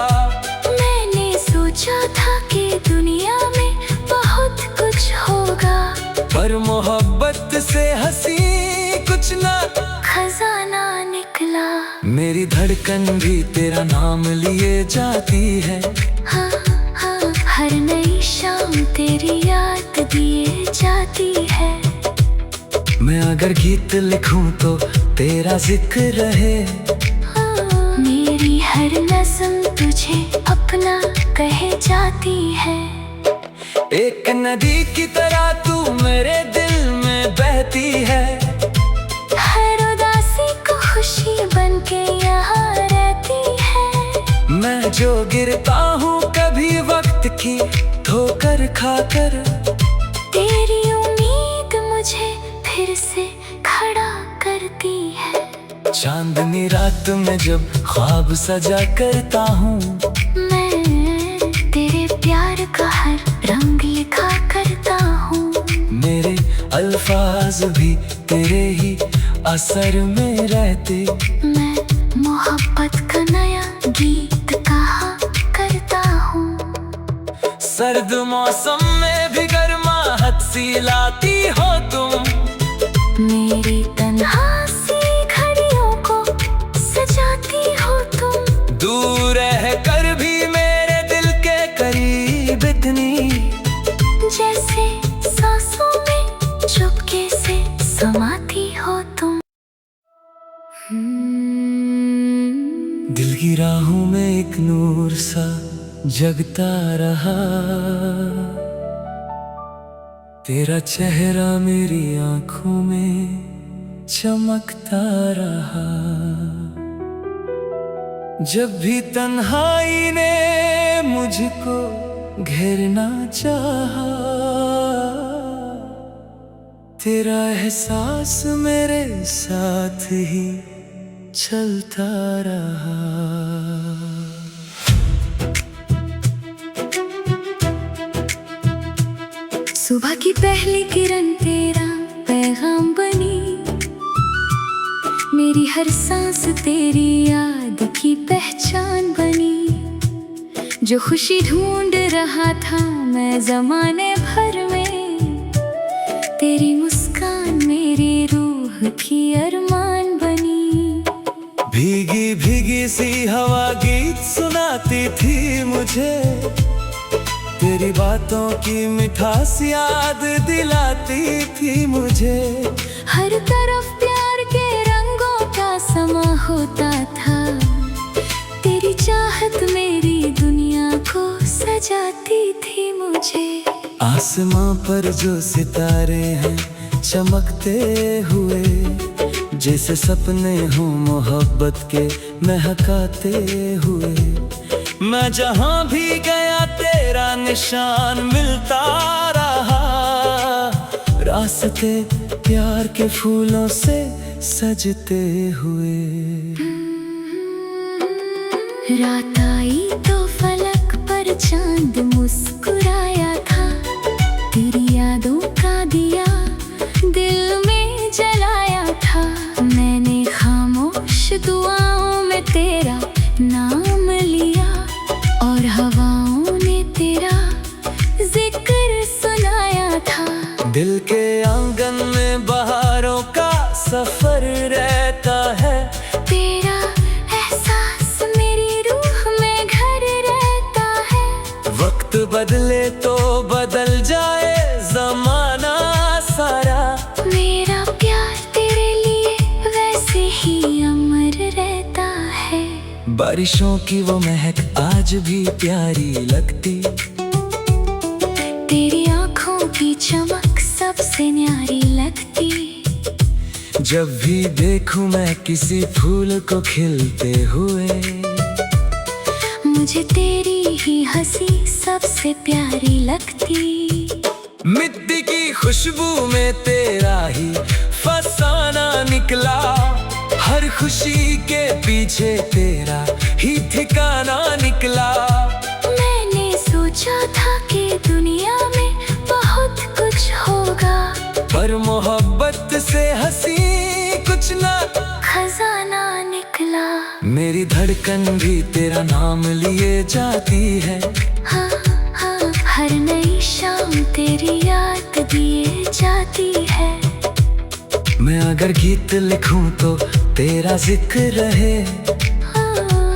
मैंने सोचा था कि दुनिया में बहुत कुछ होगा, पर मोहब्बत से हंसी कुछ ना खजाना निकला। मेरी धड़कन भी तेरा नाम लिए जाती है। हाँ हाँ, हर नई शाम तेरी याद दिए जाती है। मैं अगर गीत लिखूं तो तेरा जिक्र रहे। मेरी हर नज़्म तुझे अपना कहे जाती है। एक नदी की तरह तू मेरे दिल में में बहती है। हर उदासी को खुशी बन के यहाँ रहती है। मैं जो गिरता हूँ कभी वक्त की ठोकर खाकर, तेरी उम्मीद मुझे फिर से खड़ा करती है। चांदनी रात में जब ख्वाब सजा करता हूँ, मैं तेरे प्यार का हर रंग लिखा करता हूँ। मेरे अल्फाज भी तेरे ही असर में रहते। मैं मोहब्बत का नया गीत कहा करता हूँ। सर्द मौसम में भी गर्माहट सी लाती हो तुम, मेरी तन्हासी घड़ियों को सजाती हो तुम। दूर रह कर भी मेरे दिल के करीब इतनी, जैसे सांसों में चुपके से समाती हो तुम। दिल की राहों में एक नूर सा जगता रहा, तेरा चेहरा मेरी आंखों में चमकता रहा। जब भी तन्हाई ने मुझको घेरना चाहा, तेरा एहसास मेरे साथ ही चलता रहा। सुबह की पहली किरण तेरा पैगाम बनी, मेरी हर सांस तेरी याद की पहचान बनी। जो खुशी ढूंढ रहा था मैं ज़माने भर में, तेरी मुस्कान मेरी रूह की अरमान बनी। भीगी भीगी सी हवा गीत सुनाती थी मुझे, तेरी बातों की मिठास याद दिलाती थी मुझे। हर तरफ प्यार के रंगों का समा होता था, तेरी चाहत मेरी दुनिया को सजाती थी मुझे। आसमां पर जो सितारे हैं चमकते हुए, जैसे सपने हों मोहब्बत के महकाते हुए। मैं जहां भी गया तेरा निशान मिलता रहा, रास्ते प्यार के फूलों से सजते हुए। रात आई तो फलक पर चांद मुस्कुराया था, तेरी यादों का दिया दिल में जलाया था। मैंने खामोश दुआओं में तेरा नाम लिया, और हवाओं ने तेरा जिक्र सुनाया था। दिल के आंगन में बहारों का सफर रहता है, तेरा एहसास मेरी रूह में घर रहता है। वक्त बदले तो बदल जाए जमाना सारा, मेरा प्यार तेरे लिए वैसे ही अमर रहता है। बारिशों की वो महक आज भी प्यारी लगती, तेरी आँखों की चमक सबसे न्यारी लगती। जब भी देखूं मैं किसी फूल को खिलते हुए, मुझे तेरी ही हंसी सबसे प्यारी लगती। मिट्टी की खुशबू में तेरा ही फसाना निकला, हर खुशी के पीछे तेरा ही ठिकाना निकला। मैंने सोचा था कि दुनिया में बहुत कुछ होगा, पर मोहब्बत से हंसी कुछ ना खजाना निकला। मेरी धड़कन भी तेरा नाम लिए जाती है, हाँ हाँ, हर नई शाम तेरी याद दिए जाती है। मैं अगर गीत लिखूं तो तेरा जिक्र रहे,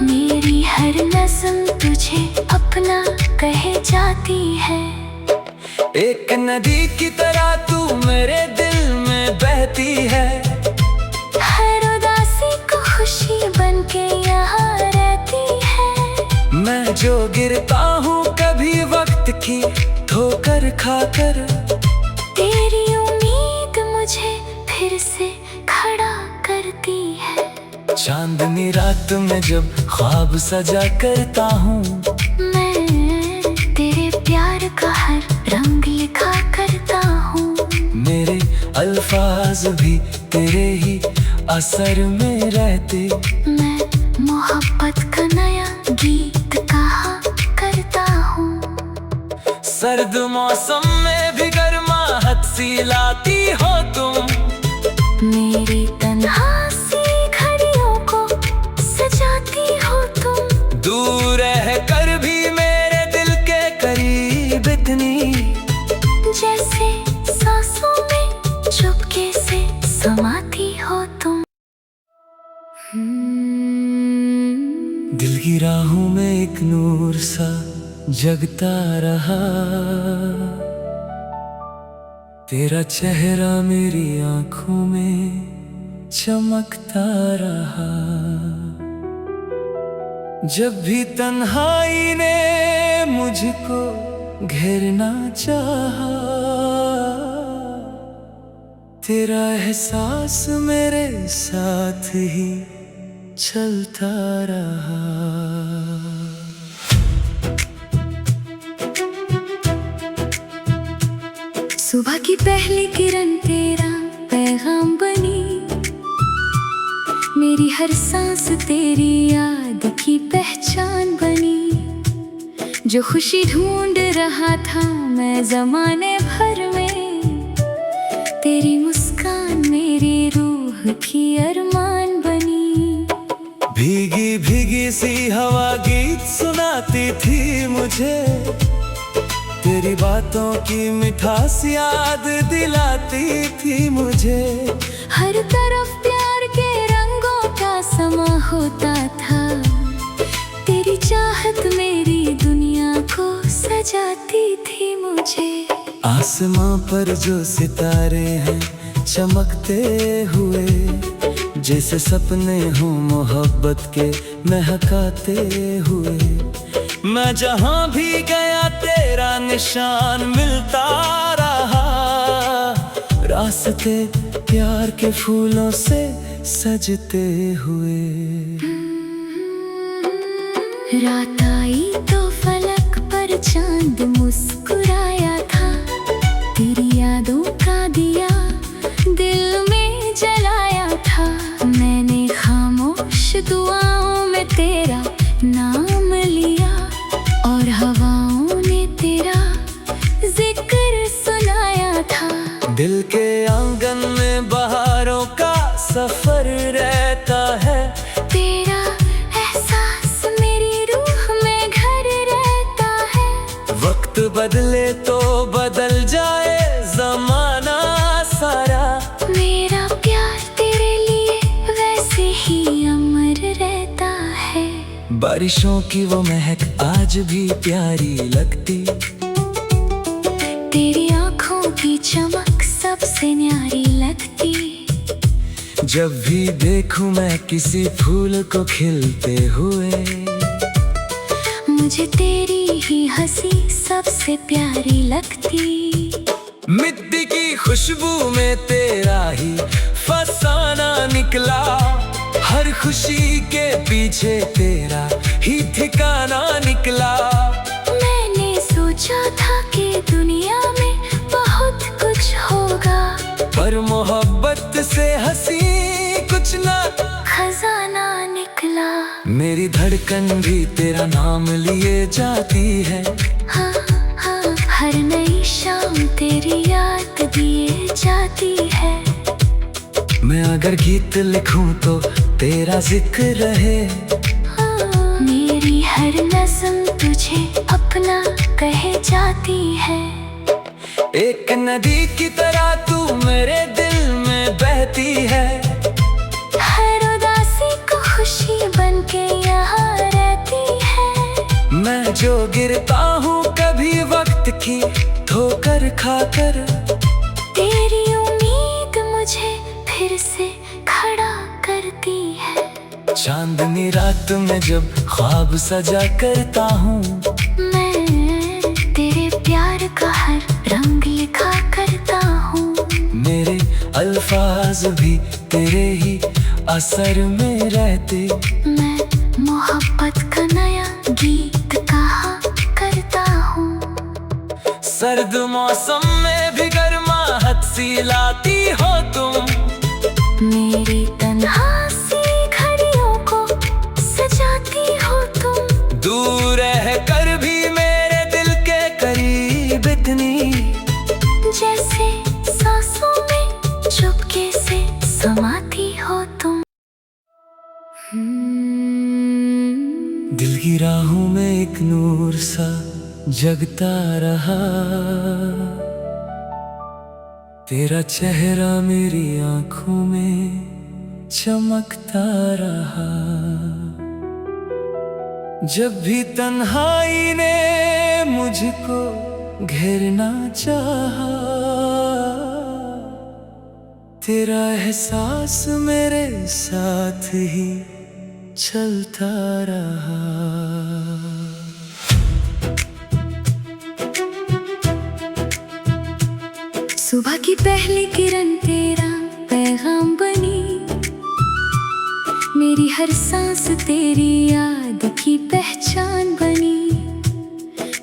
मेरी हर नज़्म तुझे अपना कहे जाती है। एक नदी की तरह तू मेरे दिल में बहती है, हर उदासी को खुशी बन के यहाँ रहती है। मैं जो गिरता हूँ कभी वक्त की ठोकर खाकर, तेरी उम्मीद से खड़ा करती है। चांदनी रात में जब ख्वाब सजा करता हूँ, मैं तेरे प्यार का हर रंग लिखा करता हूँ। मेरे अल्फाज भी तेरे ही असर में रहते। मैं मोहब्बत का नया गीत कहा करता हूँ। सर्द मौसम में भी गर्माहट सी लाती हो तुम। मेरी तन्हासी घड़ियों को सजाती हो तुम। दूर रह कर भी मेरे दिल के करीब इतनी, जैसे सांसों में चुपके से समाती हो तुम। दिल की राहों में एक नूर सा जगता रहा। तेरा चेहरा मेरी आंखों में चमकता रहा। जब भी तन्हाई ने मुझको घेरना चाहा, तेरा एहसास मेरे साथ ही चलता रहा। सुबह की पहली किरण तेरा पैगाम बनी। मेरी हर सांस तेरी याद की पहचान बनी। जो खुशी ढूंढ रहा था मैं ज़माने भर में, तेरी मुस्कान मेरी रूह की अरमान बनी। भीगी भीगी सी हवा गीत सुनाती थी मुझे। तेरी बातों की मिठास याद दिलाती थी मुझे। हर तरफ प्यार के रंगों का समा होता था। तेरी चाहत मेरी दुनिया को सजाती थी मुझे। आसमां पर जो सितारे हैं चमकते हुए, जैसे सपने हों मोहब्बत के महकाते हुए। मैं जहां भी गया तेरा निशान मिलता रहा। रास्ते प्यार के फूलों से सजते हुए। रात आई तो फलक पर चांद मुस्कुराया था। तेरी यादों का दिया दिल में जलाया था। मैंने खामोश दुआओं में तेरा नाम लिया, और हवाओं ने तेरा जिक्र सुनाया था। दिल के आंगन में बहारों का सफर रहता है। तेरा एहसास मेरी रूह में घर रहता है। वक्त बदले तो बदल जाए जमाना सारा। मेरा प्यार तेरे लिए वैसे ही अमर रहता है। बारिशों की वो महक आज भी प्यारी लगती। तेरी आँखों की चमक सबसे न्यारी लगती। जब भी देखूं मैं किसी फूल को खिलते हुए, मुझे तेरी ही हंसी सबसे प्यारी लगती। मिट्टी की खुशबू में तेरा ही फसाना निकला। हर खुशी के पीछे तेरा ही ठिकाना निकला। मैंने सोचा था कि दुनिया में बहुत कुछ होगा, पर मोहब्बत से हंसी कुछ ना खजाना निकला। मेरी धड़कन भी तेरा नाम लिए जाती है। हाँ हाँ, हर नई शाम तेरी याद दिए जाती है। मैं अगर गीत लिखूं तो तेरा जिक्र रहे। मेरी हर नज़्म तुझे अपना कहे जाती है। एक नदी की तरह तू मेरे दिल में बहती है। हर उदासी को खुशी बनके यहाँ रहती है। मैं जो गिरता हूँ कभी वक्त की ठोकर खाकर, तेरी उम्मीद मुझे फिर से खड़ा करती है। चांदनी रात में जब ख्वाब सजा करता हूँ, मैं तेरे प्यार का हर रंग लिखा करता हूँ। मेरे अल्फाज अल्फाज भी तेरे ही असर में रहते। मैं मोहब्बत का नया गीत कहा करता हूँ। सर्द मौसम में भी गर्माहट सी लाती हो तुम, मेरी तन्हासी घड़ियों को सजाती हो तुम। दूर रह कर भी मेरे दिल के करीब इतनी, जैसे सांसों में चुपके से समाती हो तुम। दिल की राहों में एक नूर सा जगता रहा, तेरा चेहरा मेरी आंखों में चमकता रहा। जब भी तन्हाई ने मुझको घेरना चाहा, तेरा एहसास मेरे साथ ही चलता रहा। सुबह की पहली किरण तेरा पैगाम बनी, मेरी हर सांस तेरी याद की पहचान बनी।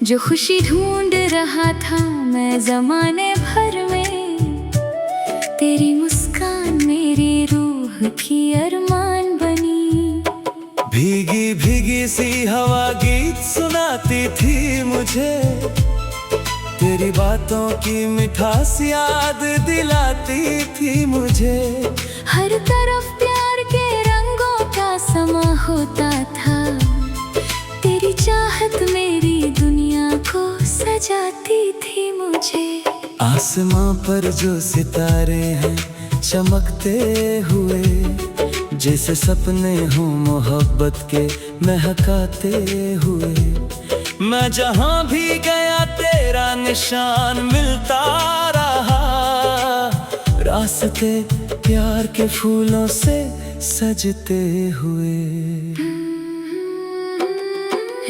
जो खुशी ढूंढ रहा था मैं ज़माने भर में, तेरी मुस्कान मेरी रूह की अरमान बनी। भीगी भीगी सी हवा गीत सुनाती थी मुझे, तेरी बातों की मिठास याद दिलाती थी मुझे। हर तरफ प्यार के रंगों का समा होता था, तेरी चाहत मेरी दुनिया को सजाती थी मुझे। आसमां पर जो सितारे हैं चमकते हुए, जैसे सपने हो मोहब्बत के महकाते हुए। मैं जहां भी गया तेरा निशान मिलता रहा, रास्ते प्यार के फूलों से सजते हुए।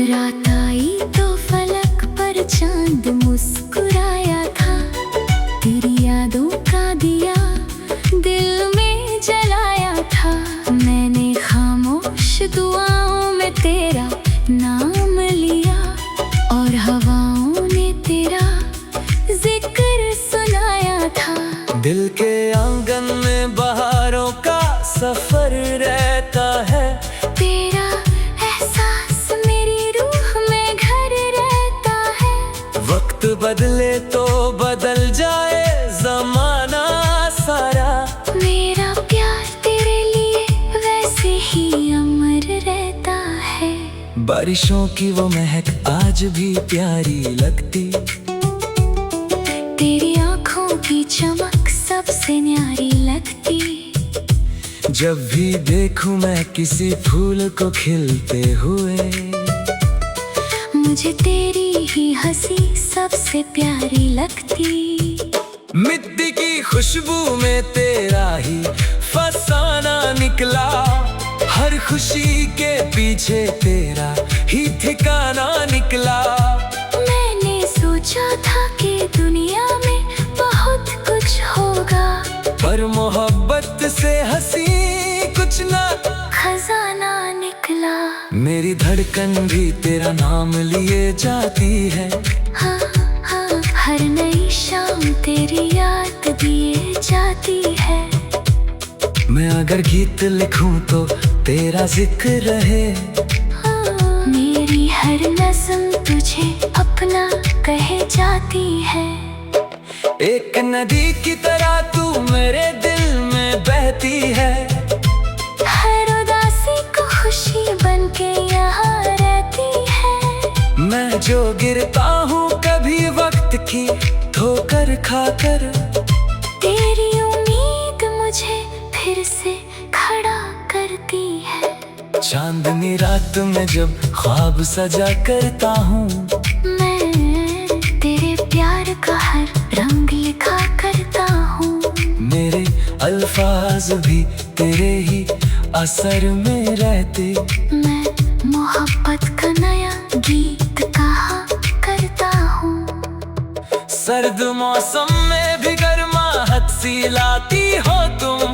रात आई तो फलक पर चांद मुस्कुराया था, तेरी यादों का दिया दिल में जलाया था। मैंने खामोश दुआओं में तेरा नाम लिया, और हवाओं ने तेरा जिक्र सुनाया था। दिल के आंगन में बहारों का सफर रहता है, तेरा एहसास मेरी रूह में घर रहता है। वक्त बदले तो बदल जाए जमाना सारा, मेरा प्यार तेरे लिए वैसे ही अमर रहता है। बारिशों की वो महक आज भी प्यारी लगती, तेरी आंखों की चमक सबसे न्यारी लगती। जब भी देखूं मैं किसी फूल को खिलते हुए, मुझे तेरी ही हंसी सबसे प्यारी लगती। मिट्टी की खुशबू में तेरा ही फसाना निकला, हर खुशी के पीछे तेरा ही ठिकाना निकला। मैंने सोचा था कि दुनिया में बहुत कुछ होगा, पर मोहब्बत से हंसी कुछ ना खजाना निकला। मेरी धड़कन भी तेरा नाम लिए जाती है, हाँ हाँ, हर नई शाम तेरी याद दिए जाती है। मैं अगर गीत लिखूं तो तेरा जिक्र रहे, मेरी हर नज़्म तुझे अपना कहे जाती है। एक नदी की तरह तू मेरे दिल में बहती है, हर उदासी को खुशी बनके यहाँ रहती है। मैं जो गिरता हूँ कभी वक्त की ठोकर खाकर, तेरी उम्मीद मुझे फिर से खड़ा करती है। चांदनी रात में जब ख्वाब सजा करता हूँ, मैं तेरे प्यार का हर रंग लिखा करता हूँ। मेरे अल्फाज भी तेरे ही असर में रहते। मैं मोहब्बत का नया गीत कहा करता हूँ। सर्द मौसम में भी गर्माहट सी हंसी लाती हो तुम,